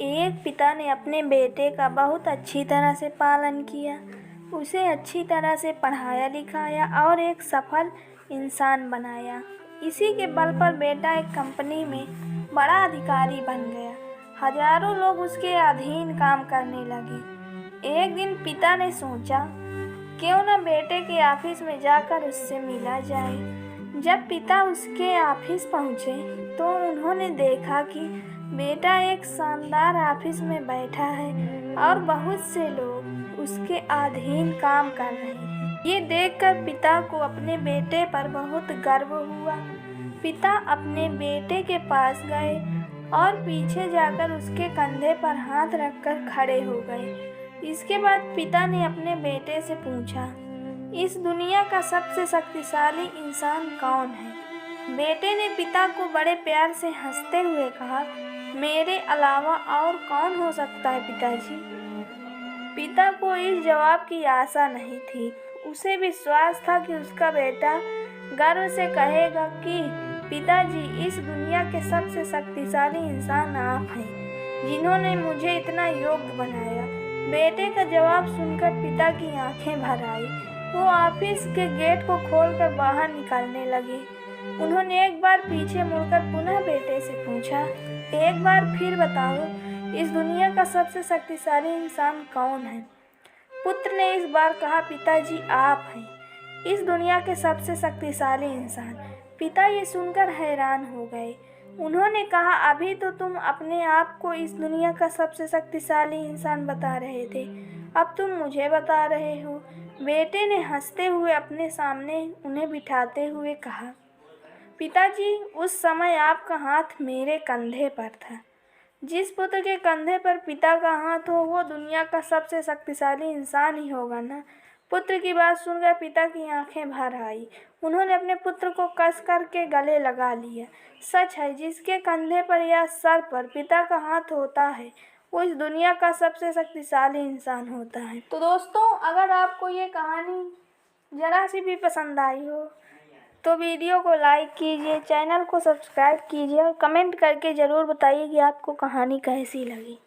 एक पिता ने अपने बेटे का बहुत अच्छी तरह से पालन किया, उसे अच्छी तरह से पढ़ाया लिखाया और एक सफल इंसान बनाया। इसी के बल पर बेटा एक कंपनी में बड़ा अधिकारी बन गया। हजारों लोग उसके अधीन काम करने लगे। एक दिन पिता ने सोचा, क्यों न बेटे के ऑफिस में जाकर उससे मिला जाए। जब पिता उसके ऑफिस पहुंचे तो उन्होंने देखा कि बेटा एक शानदार ऑफिस में बैठा है और बहुत से लोग उसके अधीन काम कर रहे हैं। ये देखकर पिता को अपने बेटे पर बहुत गर्व हुआ। पिता अपने बेटे के पास गए और पीछे जाकर उसके कंधे पर हाथ रखकर खड़े हो गए। इसके बाद पिता ने अपने बेटे से पूछा, इस दुनिया का सबसे शक्तिशाली इंसान कौन है? बेटे ने पिता को बड़े प्यार से हंसते हुए कहा, मेरे अलावा और कौन हो सकता है पिताजी? पिता को इस जवाब की आशा नहीं थी। उसे विश्वास था कि उसका बेटा गर्व से कहेगा कि पिताजी, इस दुनिया के सबसे शक्तिशाली इंसान आप हैं, जिन्होंने मुझे इतना योग्य बनाया। बेटे का जवाब सुनकर पिता की आंखें भर आई। वो ऑफिस के गेट को खोलकर बाहर निकलने लगे। उन्होंने एक बार पीछे मुड़कर पुनः बेटे से पूछा, एक बार फिर बताओ, इस दुनिया का सबसे शक्तिशाली इंसान कौन है? पुत्र ने इस बार कहा, पिताजी आप हैं इस दुनिया के सबसे शक्तिशाली इंसान। पिता ये सुनकर हैरान हो गए। उन्होंने कहा, अभी तो तुम अपने आप को इस दुनिया का सबसे शक्तिशाली इंसान बता रहे थे, अब तुम मुझे बता रहे हो। बेटे ने हंसते हुए अपने सामने उन्हें बिठाते हुए कहा, पिताजी, उस समय आपका हाथ मेरे कंधे पर था। जिस पुत्र के कंधे पर पिता का हाथ हो वो दुनिया का सबसे शक्तिशाली इंसान ही होगा ना। पुत्र की बात सुनकर पिता की आंखें भर आई। उन्होंने अपने पुत्र को कस करके गले लगा लिया। सच है, जिसके कंधे पर या सर पर पिता का हाथ होता है वो इस दुनिया का सबसे शक्तिशाली इंसान होता है। तो दोस्तों, अगर आपको ये कहानी ज़रा सी भी पसंद आई हो तो वीडियो को लाइक कीजिए, चैनल को सब्सक्राइब कीजिए और कमेंट करके ज़रूर बताइए कि आपको कहानी कैसी लगी।